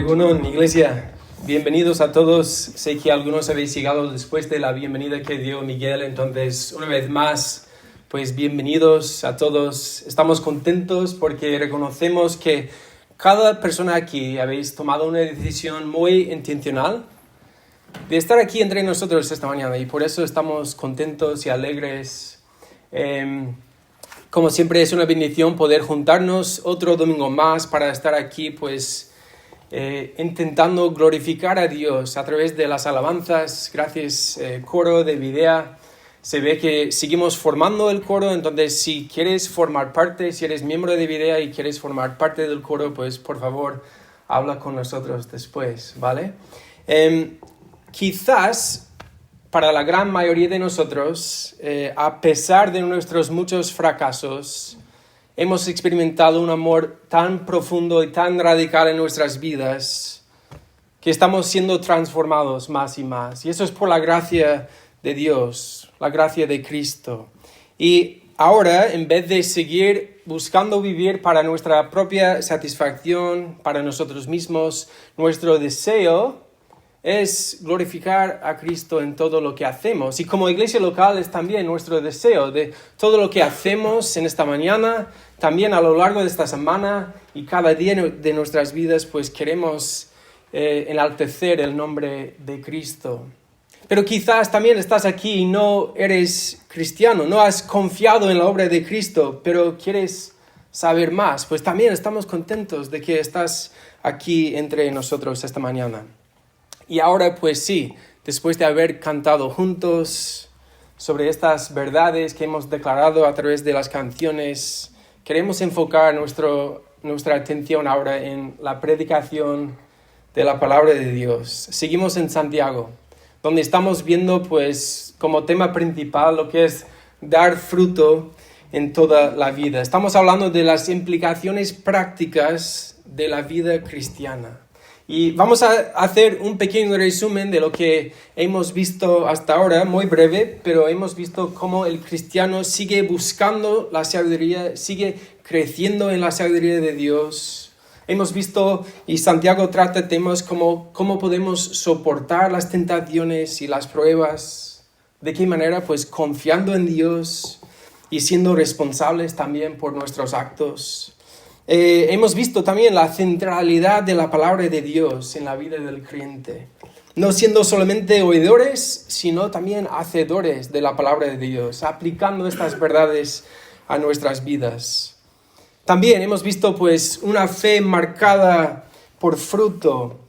Bueno, iglesia, bienvenidos a todos. Sé que algunos habéis llegado después de la bienvenida que dio Miguel, entonces una vez más, pues bienvenidos a todos. Estamos contentos porque reconocemos que cada persona aquí habéis tomado una decisión muy intencional de estar aquí entre nosotros esta mañana y por eso estamos contentos y alegres. Como siempre es una bendición poder juntarnos otro domingo más para estar aquí, pues intentando glorificar a Dios a través de las alabanzas. Gracias, coro de Videa. Se ve que seguimos formando el coro, entonces si quieres formar parte, si eres miembro de Videa y quieres formar parte del coro, pues por favor habla con nosotros después, ¿vale? Quizás para la gran mayoría de nosotros, a pesar de nuestros muchos fracasos, hemos experimentado un amor tan profundo y tan radical en nuestras vidas que estamos siendo transformados más y más. Y eso es por la gracia de Dios, la gracia de Cristo. Y ahora, en vez de seguir buscando vivir para nuestra propia satisfacción, para nosotros mismos, nuestro deseo es glorificar a Cristo en todo lo que hacemos. Y como iglesia local es también nuestro deseo de todo lo que hacemos en esta mañana, también a lo largo de esta semana y cada día de nuestras vidas, pues queremos enaltecer el nombre de Cristo. Pero quizás también estás aquí y no eres cristiano, no has confiado en la obra de Cristo, pero quieres saber más. Pues también estamos contentos de que estás aquí entre nosotros esta mañana. Y ahora pues sí, después de haber cantado juntos sobre estas verdades que hemos declarado a través de las canciones, queremos enfocar nuestra atención ahora en la predicación de la palabra de Dios. Seguimos en Santiago, donde estamos viendo pues como tema principal lo que es dar fruto en toda la vida. Estamos hablando de las implicaciones prácticas de la vida cristiana. Y vamos a hacer un pequeño resumen de lo que hemos visto hasta ahora, muy breve, pero hemos visto cómo el cristiano sigue buscando la sabiduría, sigue creciendo en la sabiduría de Dios. Hemos visto, y Santiago trata temas como cómo podemos soportar las tentaciones y las pruebas, de qué manera, pues confiando en Dios y siendo responsables también por nuestros actos. Hemos visto también la centralidad de la palabra de Dios en la vida del creyente. No siendo solamente oidores, sino también hacedores de la palabra de Dios, aplicando estas verdades a nuestras vidas. También hemos visto pues una fe marcada por fruto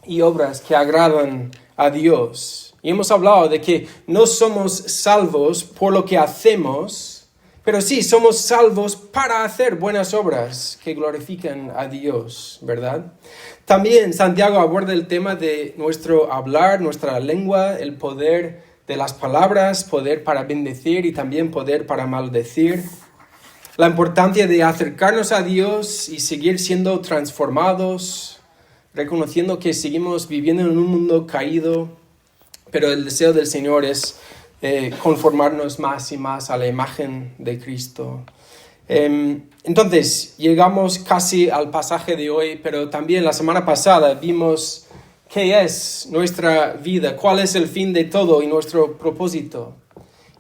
y obras que agradan a Dios. Y hemos hablado de que no somos salvos por lo que hacemos, pero sí, somos salvos para hacer buenas obras que glorifican a Dios, ¿verdad? También Santiago aborda el tema de nuestro hablar, nuestra lengua, el poder de las palabras, poder para bendecir y también poder para maldecir. La importancia de acercarnos a Dios y seguir siendo transformados, reconociendo que seguimos viviendo en un mundo caído, pero el deseo del Señor es conformarnos más y más a la imagen de Cristo. Entonces, llegamos casi al pasaje de hoy, pero también la semana pasada vimos qué es nuestra vida, cuál es el fin de todo y nuestro propósito.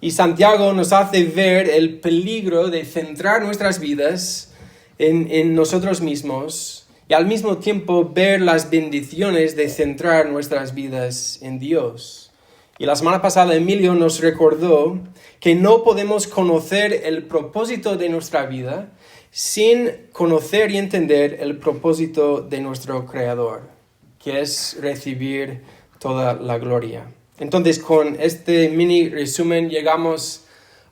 Y Santiago nos hace ver el peligro de centrar nuestras vidas en nosotros mismos y al mismo tiempo ver las bendiciones de centrar nuestras vidas en Dios. Y la semana pasada Emilio nos recordó que no podemos conocer el propósito de nuestra vida sin conocer y entender el propósito de nuestro Creador, que es recibir toda la gloria. Entonces, con este mini resumen llegamos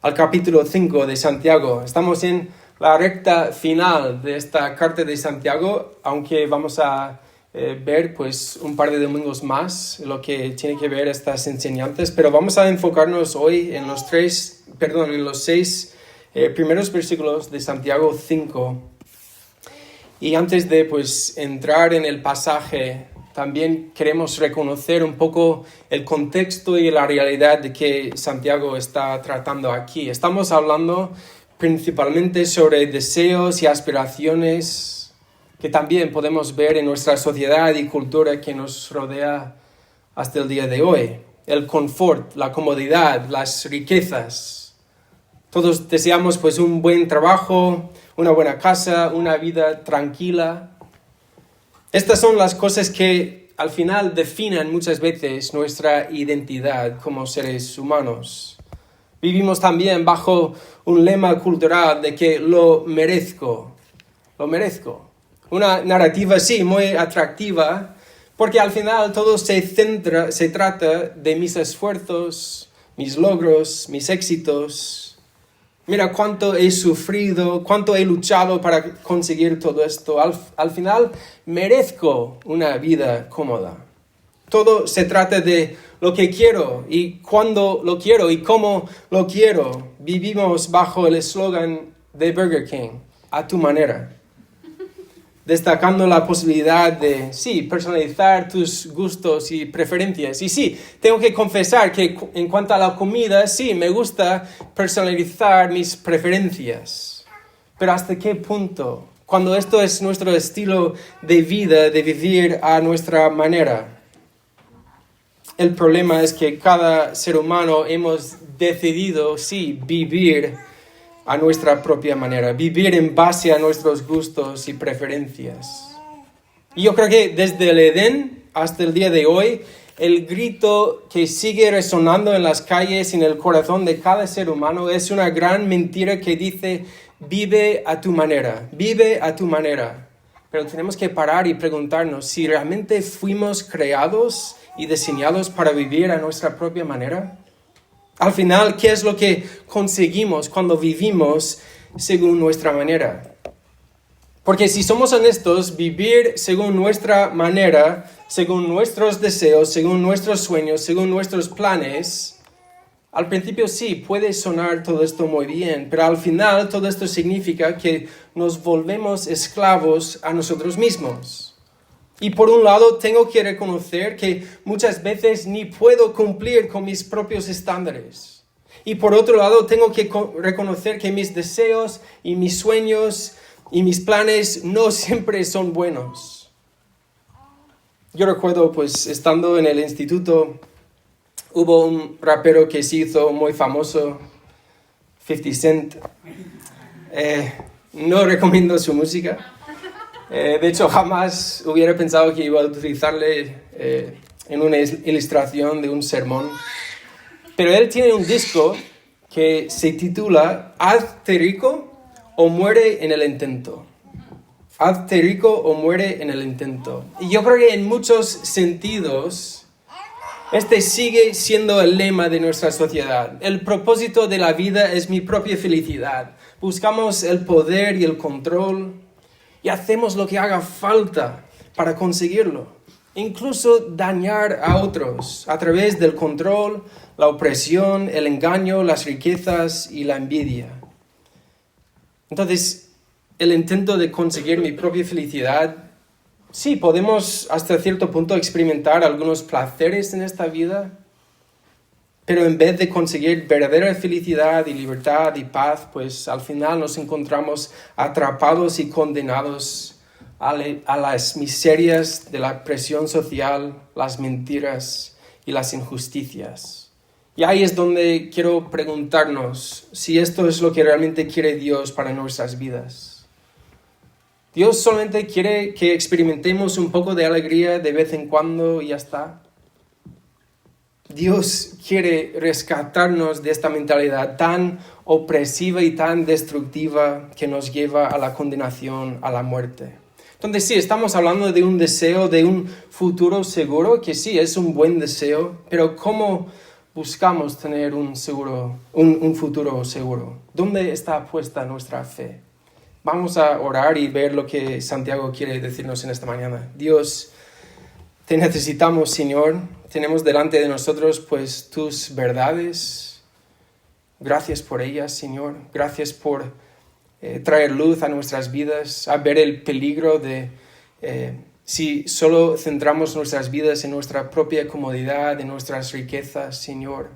al capítulo 5 de Santiago. Estamos en la recta final de esta carta de Santiago, aunque vamos a ver pues un par de domingos más lo que tiene que ver estas enseñanzas, pero vamos a enfocarnos hoy en los 6 primeros versículos de Santiago 5. Y antes de pues entrar en el pasaje, también queremos reconocer un poco el contexto y la realidad de que Santiago está tratando aquí. Estamos hablando principalmente sobre deseos y aspiraciones que también podemos ver en nuestra sociedad y cultura que nos rodea hasta el día de hoy. El confort, la comodidad, las riquezas. Todos deseamos pues un buen trabajo, una buena casa, una vida tranquila. Estas son las cosas que al final definen muchas veces nuestra identidad como seres humanos. Vivimos también bajo un lema cultural de que lo merezco. Una narrativa, sí, muy atractiva, porque al final todo se trata de mis esfuerzos, mis logros, mis éxitos. Mira cuánto he sufrido, cuánto he luchado para conseguir todo esto. Al final merezco una vida cómoda. Todo se trata de lo que quiero y cuándo lo quiero y cómo lo quiero. Vivimos bajo el eslogan de Burger King, a tu manera. Destacando la posibilidad de, sí, personalizar tus gustos y preferencias. Y sí, tengo que confesar que en cuanto a la comida, sí, me gusta personalizar mis preferencias. Pero ¿hasta qué punto? Cuando esto es nuestro estilo de vida, de vivir a nuestra manera. El problema es que cada ser humano hemos decidido, sí, vivir a nuestra propia manera, vivir en base a nuestros gustos y preferencias. Y yo creo que desde el Edén hasta el día de hoy, el grito que sigue resonando en las calles y en el corazón de cada ser humano es una gran mentira que dice, vive a tu manera, vive a tu manera. Pero tenemos que parar y preguntarnos si realmente fuimos creados y diseñados para vivir a nuestra propia manera. Al final, ¿qué es lo que conseguimos cuando vivimos según nuestra manera? Porque si somos honestos, vivir según nuestra manera, según nuestros deseos, según nuestros sueños, según nuestros planes, al principio sí, puede sonar todo esto muy bien, pero al final todo esto significa que nos volvemos esclavos a nosotros mismos. Y por un lado, tengo que reconocer que muchas veces ni puedo cumplir con mis propios estándares. Y por otro lado, tengo que reconocer que mis deseos y mis sueños y mis planes no siempre son buenos. Yo recuerdo, pues, estando en el instituto, hubo un rapero que se hizo muy famoso, 50 Cent. No recomiendo su música. De hecho, jamás hubiera pensado que iba a utilizarle en una ilustración de un sermón. Pero él tiene un disco que se titula Hazte rico o muere en el intento. Hazte rico o muere en el intento. Y yo creo que en muchos sentidos este sigue siendo el lema de nuestra sociedad. El propósito de la vida es mi propia felicidad. Buscamos el poder y el control. Y hacemos lo que haga falta para conseguirlo. Incluso dañar a otros a través del control, la opresión, el engaño, las riquezas y la envidia. Entonces, el intento de conseguir mi propia felicidad, sí, podemos hasta cierto punto experimentar algunos placeres en esta vida, pero en vez de conseguir verdadera felicidad y libertad y paz, pues al final nos encontramos atrapados y condenados a las miserias de la presión social, las mentiras y las injusticias. Y ahí es donde quiero preguntarnos si esto es lo que realmente quiere Dios para nuestras vidas. Dios solamente quiere que experimentemos un poco de alegría de vez en cuando y ya está. Dios quiere rescatarnos de esta mentalidad tan opresiva y tan destructiva que nos lleva a la condenación, a la muerte. Entonces sí, estamos hablando de un deseo, de un futuro seguro, que sí, es un buen deseo, pero ¿cómo buscamos tener un futuro seguro? ¿Dónde está puesta nuestra fe? Vamos a orar y ver lo que Santiago quiere decirnos en esta mañana. Dios, te necesitamos, Señor. Tenemos delante de nosotros, pues, tus verdades. Gracias por ellas, Señor. Gracias por traer luz a nuestras vidas, a ver el peligro de si solo centramos nuestras vidas en nuestra propia comodidad, en nuestras riquezas, Señor.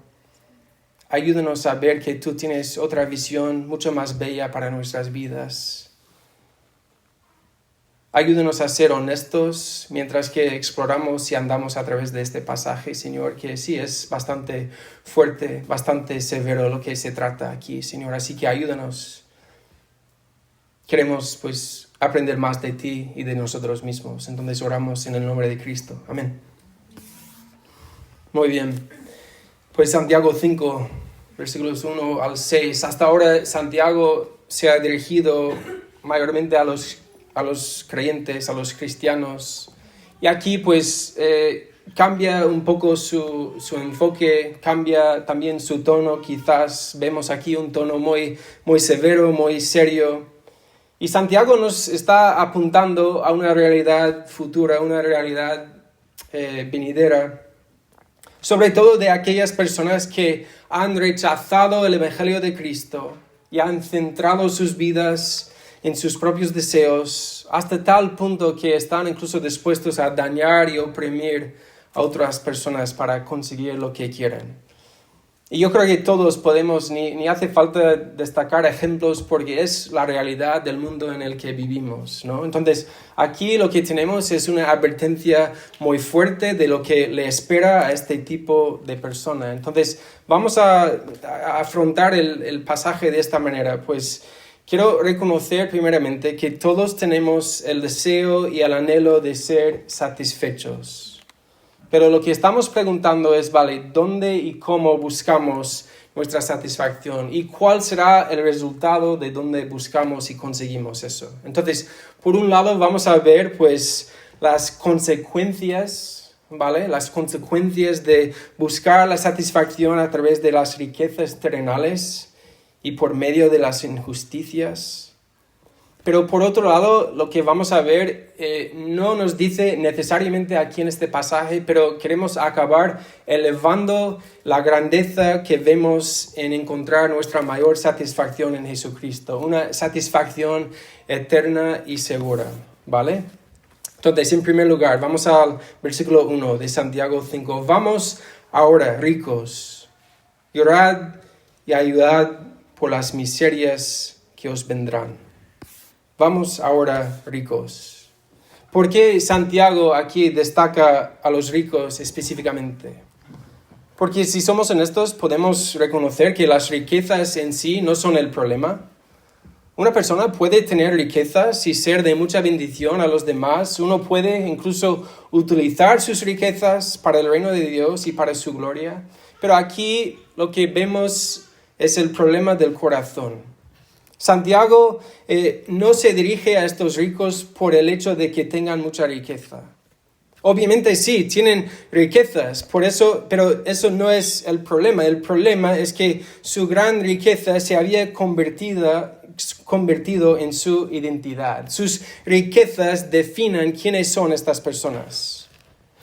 Ayúdanos a ver que tú tienes otra visión mucho más bella para nuestras vidas. Ayúdanos a ser honestos mientras que exploramos y andamos a través de este pasaje, Señor, que sí es bastante fuerte, bastante severo lo que se trata aquí, Señor. Así que ayúdanos. Queremos, pues, aprender más de ti y de nosotros mismos. Entonces oramos en el nombre de Cristo. Amén. Muy bien. Pues Santiago 5, versículos 1 al 6. Hasta ahora Santiago se ha dirigido mayormente a los creyentes, a los cristianos. Y aquí pues cambia un poco su enfoque, cambia también su tono. Quizás vemos aquí un tono muy, muy severo, muy serio. Y Santiago nos está apuntando a una realidad futura, una realidad venidera, sobre todo de aquellas personas que han rechazado el Evangelio de Cristo y han centrado sus vidas en sus propios deseos, hasta tal punto que están incluso dispuestos a dañar y oprimir a otras personas para conseguir lo que quieren. Y yo creo que todos podemos, ni hace falta destacar ejemplos porque es la realidad del mundo en el que vivimos, ¿no? Entonces, aquí lo que tenemos es una advertencia muy fuerte de lo que le espera a este tipo de persona. Entonces, vamos a afrontar el pasaje de esta manera. Pues quiero reconocer primeramente que todos tenemos el deseo y el anhelo de ser satisfechos. Pero lo que estamos preguntando es, vale, ¿dónde y cómo buscamos nuestra satisfacción? ¿Y cuál será el resultado de dónde buscamos y conseguimos eso? Entonces, por un lado vamos a ver, pues, las consecuencias, ¿vale? Las consecuencias de buscar la satisfacción a través de las riquezas terrenales y por medio de las injusticias. Pero por otro lado, lo que vamos a ver no nos dice necesariamente aquí en este pasaje, pero queremos acabar elevando la grandeza que vemos en encontrar nuestra mayor satisfacción en Jesucristo, una satisfacción eterna y segura, ¿vale? Entonces, en primer lugar, vamos al versículo 1 de Santiago 5. Vamos ahora, ricos, llorad y ayudad por las miserias que os vendrán. Vamos ahora, ricos. ¿Por qué Santiago aquí destaca a los ricos específicamente? Porque si somos honestos, podemos reconocer que las riquezas en sí no son el problema. Una persona puede tener riquezas y ser de mucha bendición a los demás. Uno puede incluso utilizar sus riquezas para el reino de Dios y para su gloria. Pero aquí lo que vemos es el problema del corazón. Santiago no se dirige a estos ricos por el hecho de que tengan mucha riqueza. Obviamente sí, tienen riquezas, pero eso no es el problema. El problema es que su gran riqueza se había convertido en su identidad. Sus riquezas definen quiénes son estas personas.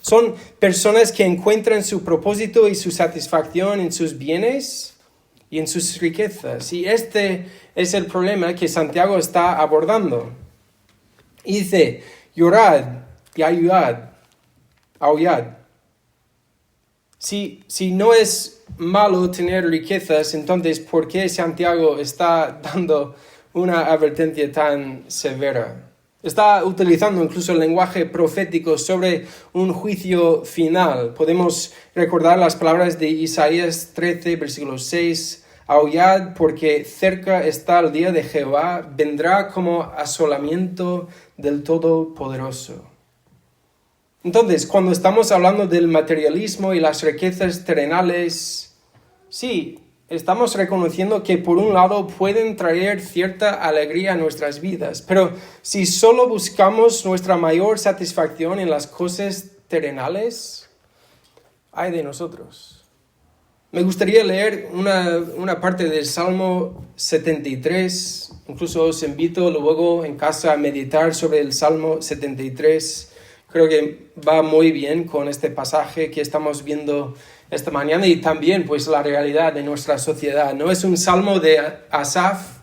Son personas que encuentran su propósito y su satisfacción en sus bienes y en sus riquezas. Y este es el problema que Santiago está abordando. Y dice, llorad y aullad. Si no es malo tener riquezas, entonces ¿por qué Santiago está dando una advertencia tan severa? Está utilizando incluso el lenguaje profético sobre un juicio final. Podemos recordar las palabras de Isaías 13, versículo 6. Aullad porque cerca está el día de Jehová, vendrá como asolamiento del Todopoderoso. Entonces, cuando estamos hablando del materialismo y las riquezas terrenales, sí, estamos reconociendo que por un lado pueden traer cierta alegría a nuestras vidas, pero si solo buscamos nuestra mayor satisfacción en las cosas terrenales, ay de nosotros. Me gustaría leer una parte del Salmo 73, incluso os invito luego en casa a meditar sobre el Salmo 73. Creo que va muy bien con este pasaje que estamos viendo esta mañana y también pues la realidad de nuestra sociedad. No es un salmo de Asaf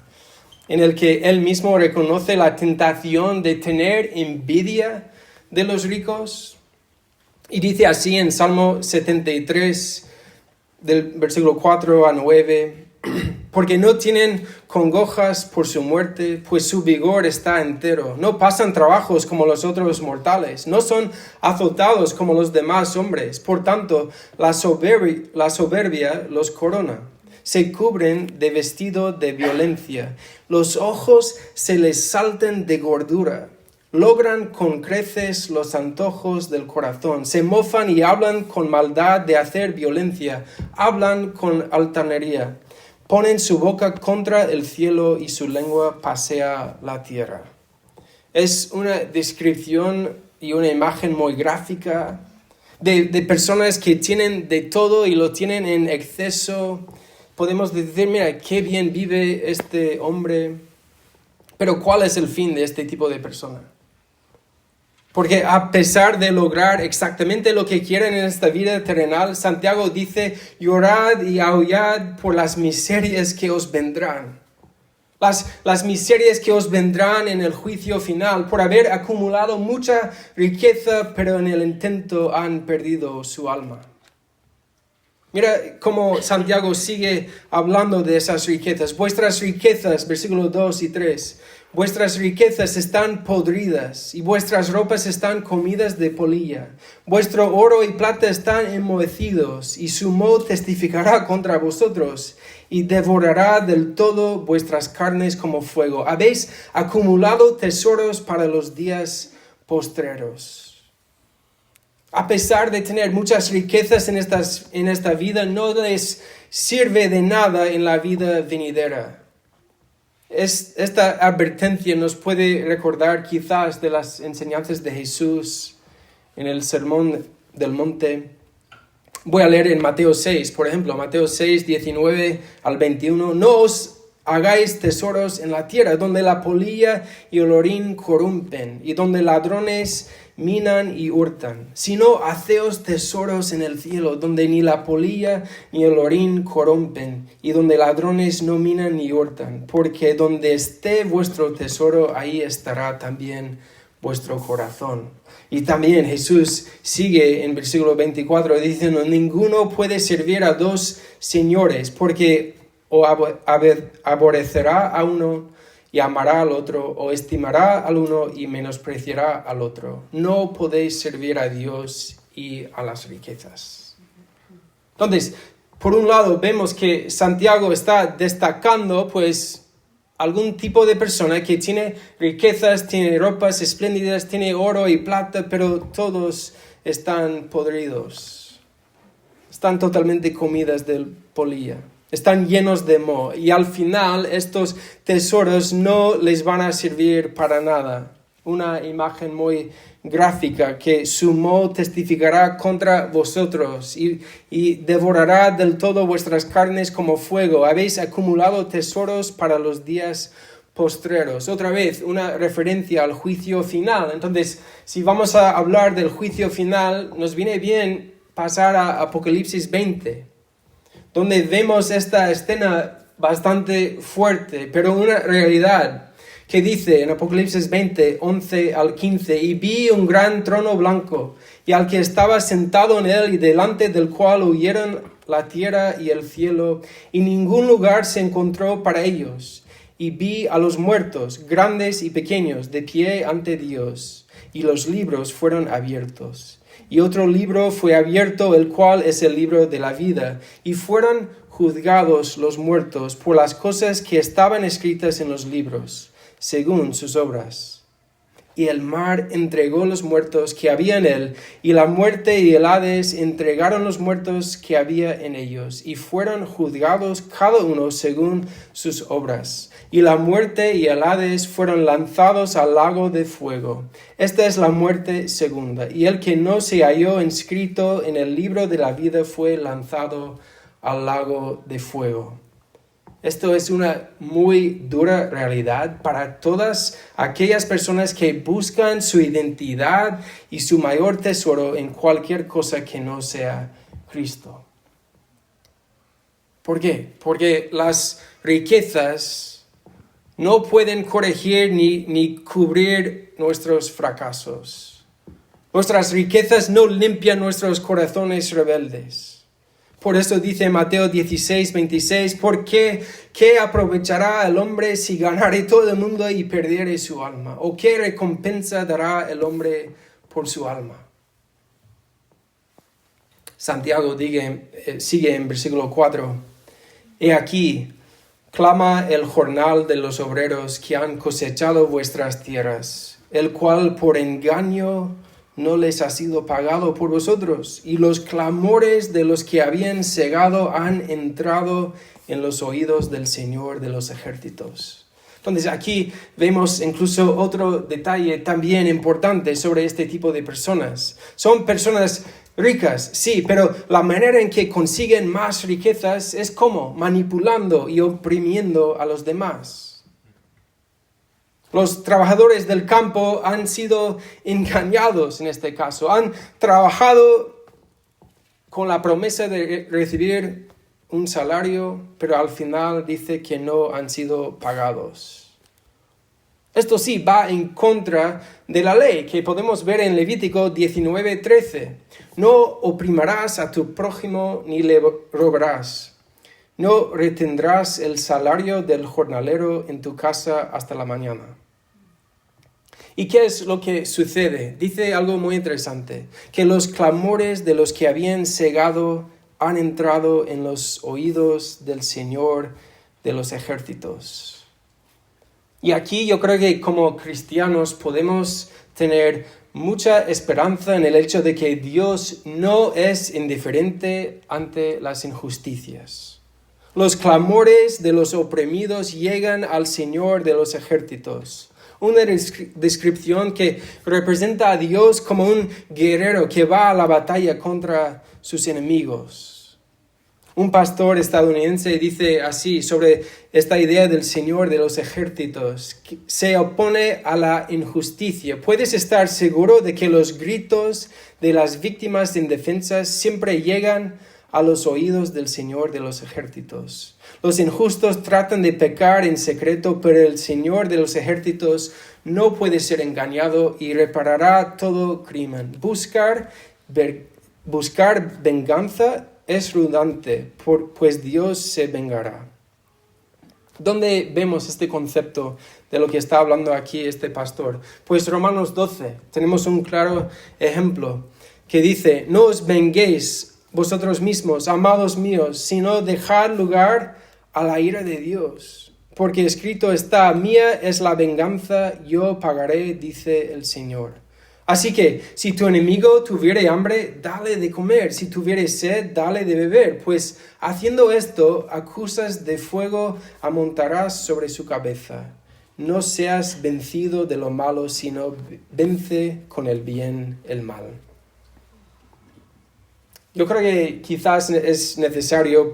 en el que él mismo reconoce la tentación de tener envidia de los ricos. Y dice así en Salmo 73, del versículo 4 a 9, porque no tienen congojas por su muerte, pues su vigor está entero. No pasan trabajos como los otros mortales, no son azotados como los demás hombres. Por tanto, la soberbia los corona. Se cubren de vestido de violencia. Los ojos se les salten de gordura. Logran con creces los antojos del corazón. Se mofan y hablan con maldad de hacer violencia. Hablan con altanería. Ponen su boca contra el cielo y su lengua pasea la tierra. Es una descripción y una imagen muy gráfica de personas que tienen de todo y lo tienen en exceso. Podemos decir, mira, qué bien vive este hombre. Pero ¿cuál es el fin de este tipo de persona? Porque a pesar de lograr exactamente lo que quieren en esta vida terrenal, Santiago dice, llorad y aullad por las miserias que os vendrán. Las miserias que os vendrán en el juicio final, por haber acumulado mucha riqueza, pero en el intento han perdido su alma. Mira cómo Santiago sigue hablando de esas riquezas. Vuestras riquezas, versículos 2 y 3. Vuestras riquezas están podridas y vuestras ropas están comidas de polilla. Vuestro oro y plata están enmohecidos y su moho testificará contra vosotros y devorará del todo vuestras carnes como fuego. Habéis acumulado tesoros para los días postreros. A pesar de tener muchas riquezas en esta vida, no les sirve de nada en la vida venidera. Esta advertencia nos puede recordar quizás de las enseñanzas de Jesús en el Sermón del Monte. Voy a leer en Mateo 6, por ejemplo, Mateo 6, 19 al 21. No os hagáis tesoros en la tierra, donde la polilla y el orín corrompen, y donde ladrones minan y hurtan, sino haceos tesoros en el cielo, donde ni la polilla ni el orín corrompen, y donde ladrones no minan ni hurtan, porque donde esté vuestro tesoro, ahí estará también vuestro corazón. Y también Jesús sigue en versículo 24 diciendo, ninguno puede servir a dos señores, porque o aborrecerá a uno y amará al otro, o estimará al uno y menospreciará al otro. No podéis servir a Dios y a las riquezas. Entonces, por un lado vemos que Santiago está destacando, pues, algún tipo de persona que tiene riquezas, tiene ropas espléndidas, tiene oro y plata, pero todos están podridos. Están totalmente comidas de polilla. Están llenos de moho y al final estos tesoros no les van a servir para nada. Una imagen muy gráfica que su moho testificará contra vosotros y devorará del todo vuestras carnes como fuego. Habéis acumulado tesoros para los días postreros. Otra vez, una referencia al juicio final. Entonces, si vamos a hablar del juicio final, nos viene bien pasar a Apocalipsis 20. Donde vemos esta escena bastante fuerte, pero una realidad que dice en Apocalipsis 20, 11 al 15, y vi un gran trono blanco, y al que estaba sentado en él, y delante del cual huyeron la tierra y el cielo, y ningún lugar se encontró para ellos. Y vi a los muertos, grandes y pequeños, de pie ante Dios, y los libros fueron abiertos. Y otro libro fue abierto, el cual es el libro de la vida, y fueron juzgados los muertos por las cosas que estaban escritas en los libros, según sus obras. Y el mar entregó los muertos que había en él, y la muerte y el Hades entregaron los muertos que había en ellos, y fueron juzgados cada uno según sus obras. Y la muerte y el Hades fueron lanzados al lago de fuego. Esta es la muerte segunda. Y el que no se halló inscrito en el libro de la vida fue lanzado al lago de fuego. Esto es una muy dura realidad para todas aquellas personas que buscan su identidad y su mayor tesoro en cualquier cosa que no sea Cristo. ¿Por qué? Porque las riquezas no pueden corregir ni cubrir nuestros fracasos. Nuestras riquezas no limpian nuestros corazones rebeldes. Por eso dice Mateo 16:26, ¿por qué aprovechará el hombre si ganare todo el mundo y perdiere su alma? ¿O qué recompensa dará el hombre por su alma? Santiago sigue en versículo 4. He aquí, clama el jornal de los obreros que han cosechado vuestras tierras, el cual por engaño no les ha sido pagado por vosotros, y los clamores de los que habían segado han entrado en los oídos del Señor de los ejércitos. Entonces aquí vemos incluso otro detalle también importante sobre este tipo de personas. Son personas ricas, sí, pero la manera en que consiguen más riquezas es como manipulando y oprimiendo a los demás. Los trabajadores del campo han sido engañados en este caso. Han trabajado con la promesa de recibir un salario, pero al final dice que no han sido pagados. Esto sí va en contra de la ley que podemos ver en Levítico 19:13. No oprimirás a tu prójimo ni le robarás. No retendrás el salario del jornalero en tu casa hasta la mañana. ¿Y qué es lo que sucede? Dice algo muy interesante, que los clamores de los que habían segado han entrado en los oídos del Señor de los ejércitos. Y aquí yo creo que como cristianos podemos tener mucha esperanza en el hecho de que Dios no es indiferente ante las injusticias. Los clamores de los oprimidos llegan al Señor de los ejércitos. Una descripción que representa a Dios como un guerrero que va a la batalla contra sus enemigos. Un pastor estadounidense dice así sobre esta idea del Señor de los ejércitos, que se opone a la injusticia. Puedes estar seguro de que los gritos de las víctimas indefensas siempre llegan a los oídos del Señor de los ejércitos. Los injustos tratan de pecar en secreto, pero el Señor de los ejércitos no puede ser engañado y reparará todo crimen. Buscar venganza es redundante, pues Dios se vengará. ¿Dónde vemos este concepto de lo que está hablando aquí este pastor? Pues Romanos 12, tenemos un claro ejemplo que dice, no os venguéis vosotros mismos, amados míos, sino dejad lugar a la ira de Dios. Porque escrito está, mía es la venganza, yo pagaré, dice el Señor. Así que, si tu enemigo tuviere hambre, dale de comer, si tuviere sed, dale de beber, pues haciendo esto, acusas de fuego amontarás sobre su cabeza. No seas vencido de lo malo, sino vence con el bien el mal. Yo creo que quizás es necesario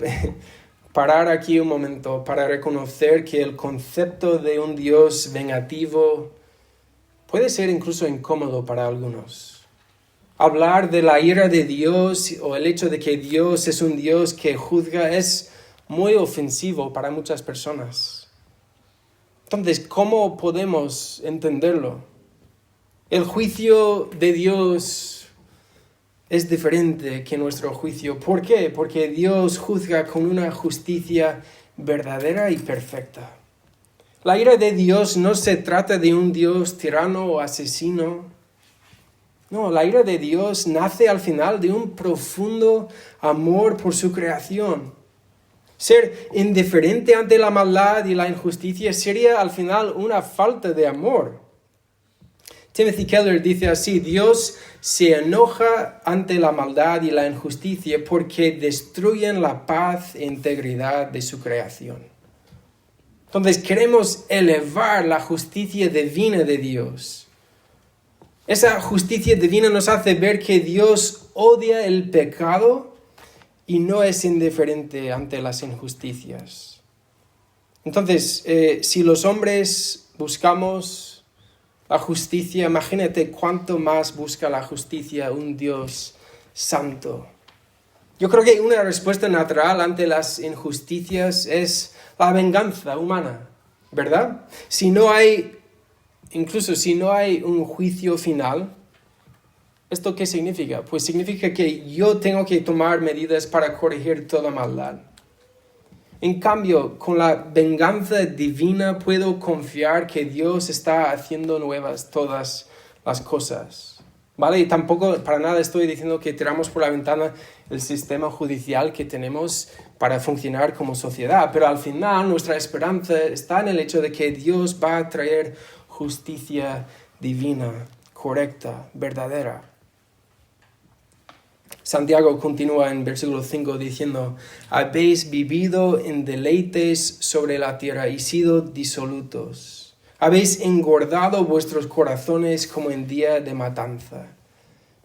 parar aquí un momento para reconocer que el concepto de un Dios vengativo puede ser incluso incómodo para algunos. Hablar de la ira de Dios o el hecho de que Dios es un Dios que juzga es muy ofensivo para muchas personas. Entonces, ¿cómo podemos entenderlo? El juicio de Dios es diferente que nuestro juicio. ¿Por qué? Porque Dios juzga con una justicia verdadera y perfecta. La ira de Dios no se trata de un Dios tirano o asesino. No, la ira de Dios nace al final de un profundo amor por su creación. Ser indiferente ante la maldad y la injusticia sería al final una falta de amor. Timothy Keller dice así, Dios se enoja ante la maldad y la injusticia porque destruyen la paz e integridad de su creación. Entonces queremos elevar la justicia divina de Dios. Esa justicia divina nos hace ver que Dios odia el pecado y no es indiferente ante las injusticias. Entonces, si los hombres buscamos la justicia, imagínate cuánto más busca la justicia un Dios santo. Yo creo que una respuesta natural ante las injusticias es la venganza humana, ¿verdad? Incluso si no hay un juicio final, ¿Esto qué significa? Pues significa que yo tengo que tomar medidas para corregir toda maldad. En cambio, con la venganza divina puedo confiar que Dios está haciendo nuevas todas las cosas. ¿Vale? Y tampoco para nada estoy diciendo que tiramos por la ventana el sistema judicial que tenemos para funcionar como sociedad, pero al final nuestra esperanza está en el hecho de que Dios va a traer justicia divina, correcta, verdadera. Santiago continúa en versículo 5 diciendo: habéis vivido en deleites sobre la tierra y sido disolutos. Habéis engordado vuestros corazones como en día de matanza.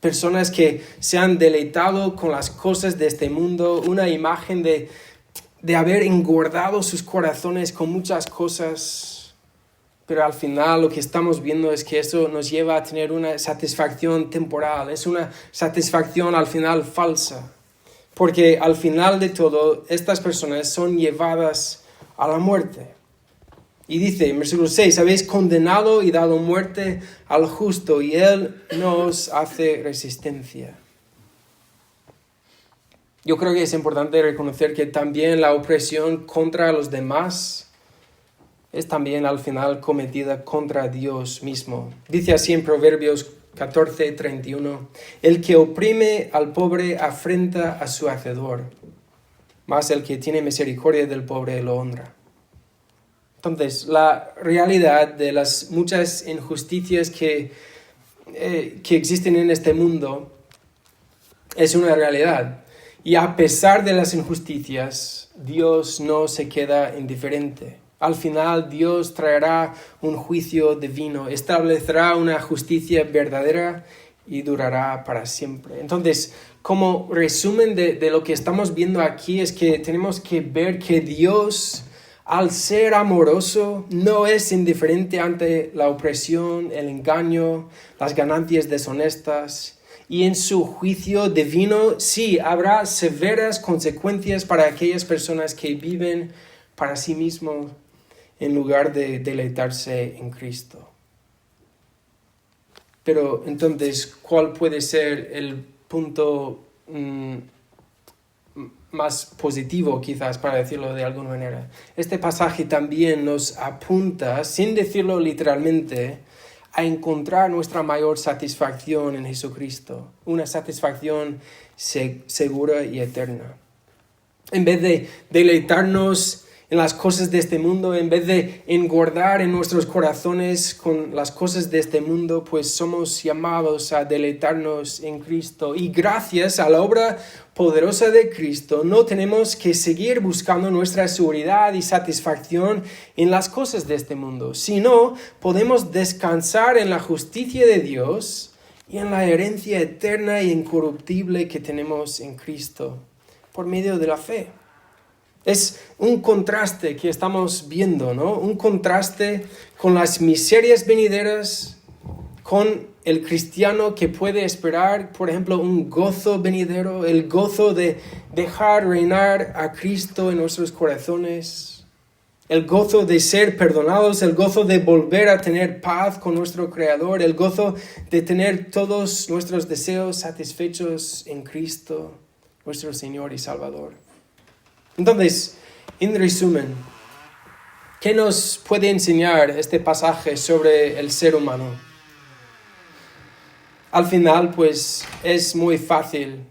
Personas que se han deleitado con las cosas de este mundo, una imagen de haber engordado sus corazones con muchas cosas. Pero al final lo que estamos viendo es que eso nos lleva a tener una satisfacción temporal. Es una satisfacción al final falsa. Porque al final de todo, estas personas son llevadas a la muerte. Y dice en versículo 6, habéis condenado y dado muerte al justo y él nos hace resistencia. Yo creo que es importante reconocer que también la opresión contra los demás es también al final cometida contra Dios mismo. Dice así en Proverbios 14:31, el que oprime al pobre afrenta a su hacedor, mas el que tiene misericordia del pobre lo honra. Entonces, la realidad de las muchas injusticias que existen en este mundo es una realidad. Y a pesar de las injusticias, Dios no se queda indiferente. Al final, Dios traerá un juicio divino, establecerá una justicia verdadera y durará para siempre. Entonces, como resumen de lo que estamos viendo aquí es que tenemos que ver que Dios, al ser amoroso, no es indiferente ante la opresión, el engaño, las ganancias deshonestas. Y en su juicio divino, sí, habrá severas consecuencias para aquellas personas que viven para sí mismos en lugar de deleitarse en Cristo. Pero entonces, ¿cuál puede ser el punto más positivo, quizás, para decirlo de alguna manera? Este pasaje también nos apunta, sin decirlo literalmente, a encontrar nuestra mayor satisfacción en Jesucristo, una satisfacción segura y eterna. En vez de deleitarnos en las cosas de este mundo, en vez de engordar en nuestros corazones con las cosas de este mundo, pues somos llamados a deleitarnos en Cristo. Y gracias a la obra poderosa de Cristo, no tenemos que seguir buscando nuestra seguridad y satisfacción en las cosas de este mundo, sino podemos descansar en la justicia de Dios y en la herencia eterna e incorruptible que tenemos en Cristo por medio de la fe. Es un contraste que estamos viendo, ¿no? Un contraste con las miserias venideras, con el cristiano que puede esperar, por ejemplo, un gozo venidero, el gozo de dejar reinar a Cristo en nuestros corazones, el gozo de ser perdonados, el gozo de volver a tener paz con nuestro Creador, el gozo de tener todos nuestros deseos satisfechos en Cristo, nuestro Señor y Salvador. Entonces, en resumen, ¿qué nos puede enseñar este pasaje sobre el ser humano? Al final, pues, es muy fácil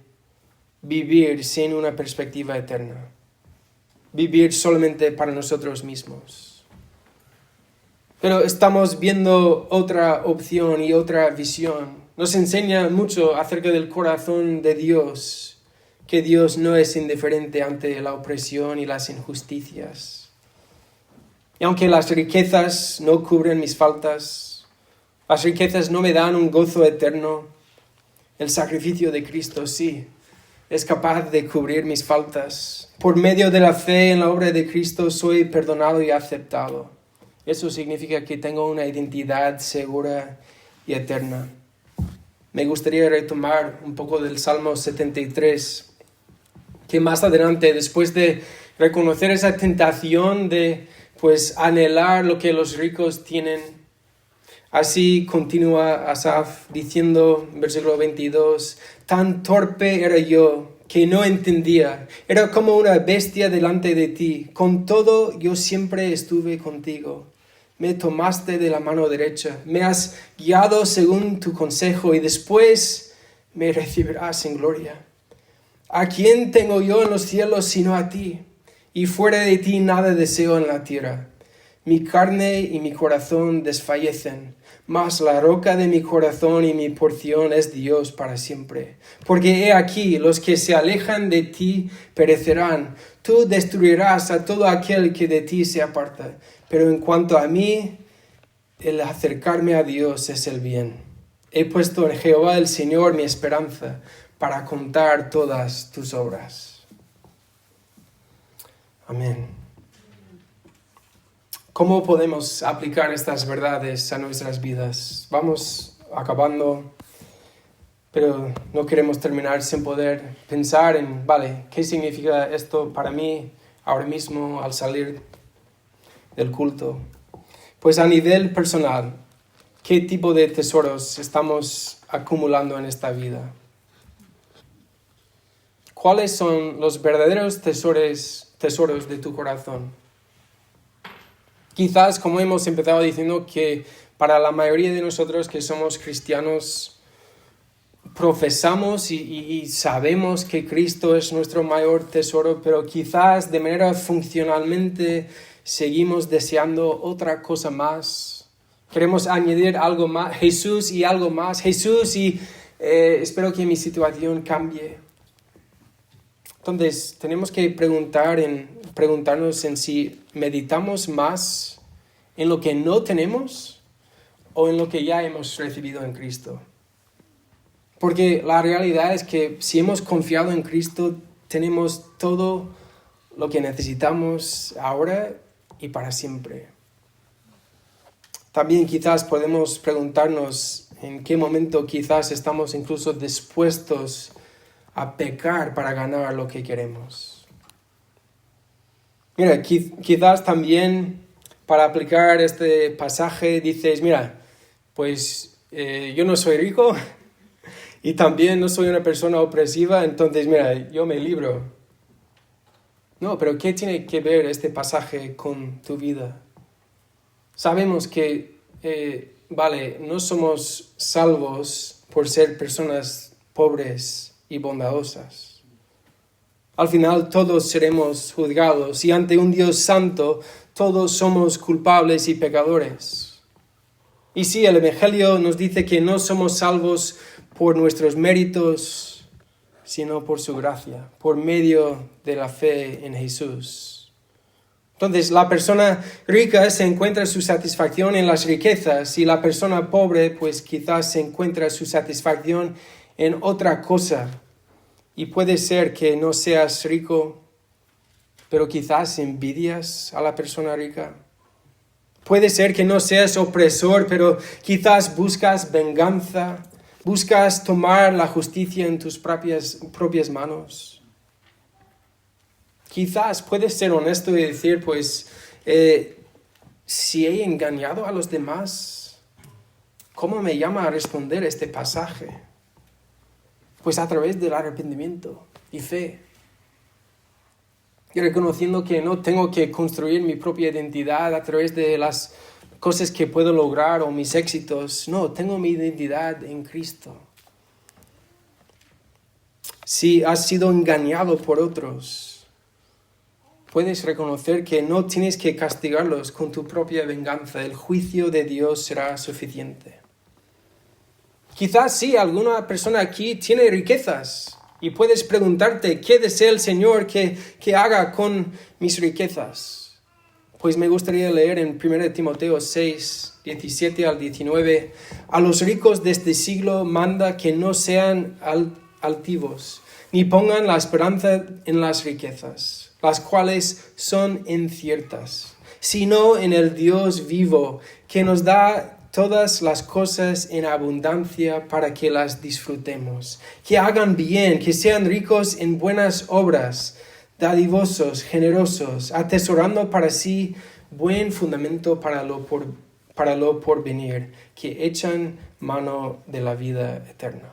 vivir sin una perspectiva eterna. Vivir solamente para nosotros mismos. Pero estamos viendo otra opción y otra visión. Nos enseña mucho acerca del corazón de Dios, que Dios no es indiferente ante la opresión y las injusticias. Y aunque las riquezas no cubren mis faltas, las riquezas no me dan un gozo eterno, el sacrificio de Cristo sí es capaz de cubrir mis faltas. Por medio de la fe en la obra de Cristo soy perdonado y aceptado. Eso significa que tengo una identidad segura y eterna. Me gustaría retomar un poco del Salmo 73, que más adelante, después de reconocer esa tentación de anhelar lo que los ricos tienen, Así continúa Asaf diciendo, versículo 22, tan torpe era yo que no entendía, era como una bestia delante de ti, con todo yo siempre estuve contigo. Me tomaste de la mano derecha, me has guiado según tu consejo y después me recibirás en gloria. ¿A quién tengo yo en los cielos sino a ti? Y fuera de ti nada deseo en la tierra. Mi carne y mi corazón desfallecen, mas la roca de mi corazón y mi porción es Dios para siempre. Porque he aquí, los que se alejan de ti perecerán. Tú destruirás a todo aquel que de ti se aparta. Pero en cuanto a mí, el acercarme a Dios es el bien. He puesto en Jehová el Señor mi esperanza para contar todas tus obras. Amén. ¿Cómo podemos aplicar estas verdades a nuestras vidas? Vamos acabando, pero no queremos terminar sin poder pensar en, vale, ¿qué significa esto para mí ahora mismo al salir del culto? Pues a nivel personal, ¿qué tipo de tesoros estamos acumulando en esta vida? ¿Cuáles son los verdaderos tesoros de tu corazón? Quizás, como hemos empezado diciendo, que para la mayoría de nosotros que somos cristianos, profesamos y sabemos que Cristo es nuestro mayor tesoro, pero quizás de manera funcionalmente seguimos deseando otra cosa más. Queremos añadir algo más, Jesús y algo más, Jesús y espero que mi situación cambie. Entonces, tenemos que preguntarnos en si meditamos más en lo que no tenemos o en lo que ya hemos recibido en Cristo. Porque la realidad es que si hemos confiado en Cristo, tenemos todo lo que necesitamos ahora y para siempre. También quizás podemos preguntarnos en qué momento quizás estamos incluso dispuestos a pecar para ganar lo que queremos. Mira, quizás también para aplicar este pasaje dices, mira, pues yo no soy rico y también no soy una persona opresiva, entonces mira, yo me libro. No, pero ¿qué tiene que ver este pasaje con tu vida? Sabemos que, no somos salvos por ser personas pobres y bondadosas. Al final todos seremos juzgados y ante un Dios santo todos somos culpables y pecadores. Y sí, el Evangelio nos dice que no somos salvos por nuestros méritos, sino por su gracia, por medio de la fe en Jesús. Entonces, la persona rica se encuentra su satisfacción en las riquezas y la persona pobre, pues quizás se encuentra su satisfacción en otra cosa. Y puede ser que no seas rico, pero quizás envidias a la persona rica. Puede ser que no seas opresor, pero quizás buscas venganza, buscas tomar la justicia en tus propias manos. Quizás puedes ser honesto y decir, pues, si he engañado a los demás, ¿cómo me llama a responder este pasaje? Pues a través del arrepentimiento y fe. Y reconociendo que no tengo que construir mi propia identidad a través de las cosas que puedo lograr o mis éxitos. No, tengo mi identidad en Cristo. Si has sido engañado por otros, puedes reconocer que no tienes que castigarlos con tu propia venganza. El juicio de Dios será suficiente. Quizás sí, alguna persona aquí tiene riquezas y puedes preguntarte, ¿qué desea el Señor que haga con mis riquezas? Pues me gustaría leer en 1 Timoteo 6, 17 al 19, a los ricos de este siglo manda que no sean altivos, ni pongan la esperanza en las riquezas, las cuales son inciertas, sino en el Dios vivo, que nos da todas las cosas en abundancia para que las disfrutemos. Que hagan bien, que sean ricos en buenas obras, dadivosos, generosos, atesorando para sí buen fundamento para lo para lo porvenir, que echan mano de la vida eterna.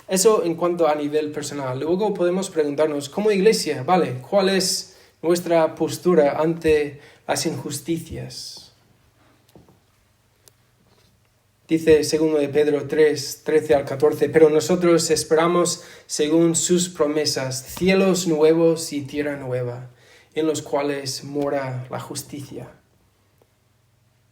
Eso en cuanto a nivel personal. Luego podemos preguntarnos, como iglesia, ¿vale? ¿Cuál es nuestra postura ante las injusticias? Dice 2 de Pedro 3, 13 al 14, pero nosotros esperamos según sus promesas, cielos nuevos y tierra nueva, en los cuales mora la justicia.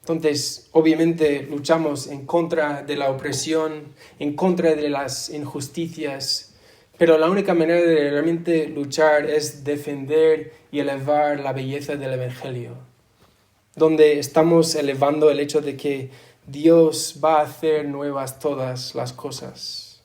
Entonces, obviamente, luchamos en contra de la opresión, en contra de las injusticias, pero la única manera de realmente luchar es defender y elevar la belleza del Evangelio, donde estamos elevando el hecho de que Dios va a hacer nuevas todas las cosas.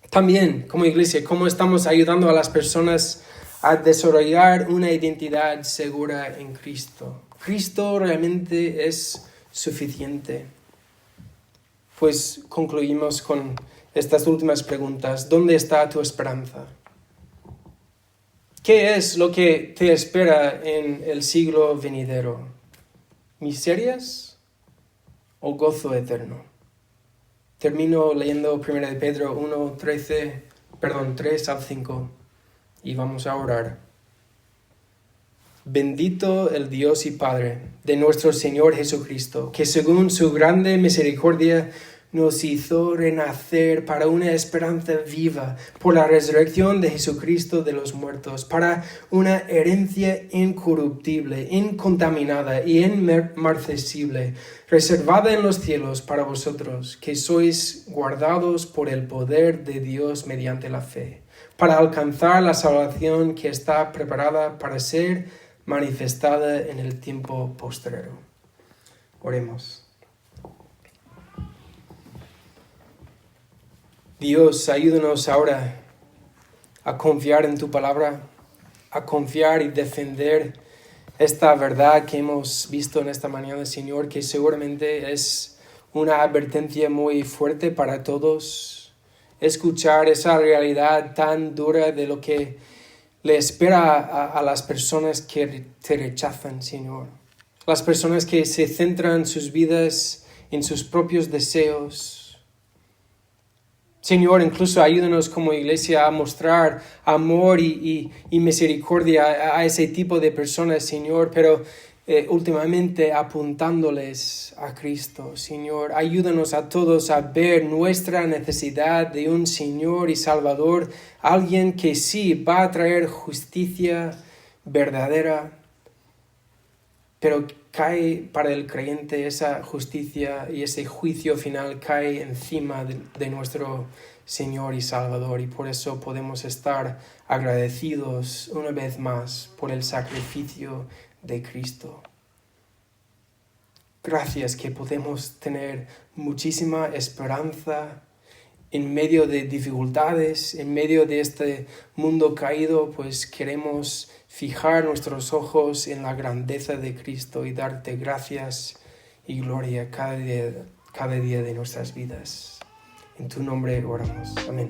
También, como iglesia, cómo estamos ayudando a las personas a desarrollar una identidad segura en Cristo. Cristo realmente es suficiente. Pues concluimos con estas últimas preguntas. ¿Dónde está tu esperanza? ¿Qué es lo que te espera en el siglo venidero? ¿Miserias o gozo eterno? Termino leyendo 1 de Pedro 3 al 5 y vamos a orar. Bendito el Dios y Padre de nuestro Señor Jesucristo, que según su grande misericordia nos hizo renacer para una esperanza viva por la resurrección de Jesucristo de los muertos, para una herencia incorruptible, incontaminada y inmarcesible, reservada en los cielos para vosotros, que sois guardados por el poder de Dios mediante la fe, para alcanzar la salvación que está preparada para ser manifestada en el tiempo postrero. Oremos. Dios, ayúdanos ahora a confiar en tu palabra, a confiar y defender esta verdad que hemos visto en esta mañana, Señor, que seguramente es una advertencia muy fuerte para todos. Escuchar esa realidad tan dura de lo que le espera a las personas que te rechazan, Señor. Las personas que se centran sus vidas en sus propios deseos. Señor, incluso ayúdanos como iglesia a mostrar amor y misericordia a ese tipo de personas, Señor, pero últimamente apuntándoles a Cristo, Señor. Ayúdanos a todos a ver nuestra necesidad de un Señor y Salvador, alguien que sí va a traer justicia verdadera, pero cae para el creyente esa justicia y ese juicio final cae encima de nuestro Señor y Salvador, y por eso podemos estar agradecidos una vez más por el sacrificio de Cristo. Gracias que podemos tener muchísima esperanza en medio de dificultades, en medio de este mundo caído, pues queremos fijar nuestros ojos en la grandeza de Cristo y darte gracias y gloria cada día de nuestras vidas. En tu nombre oramos. Amén.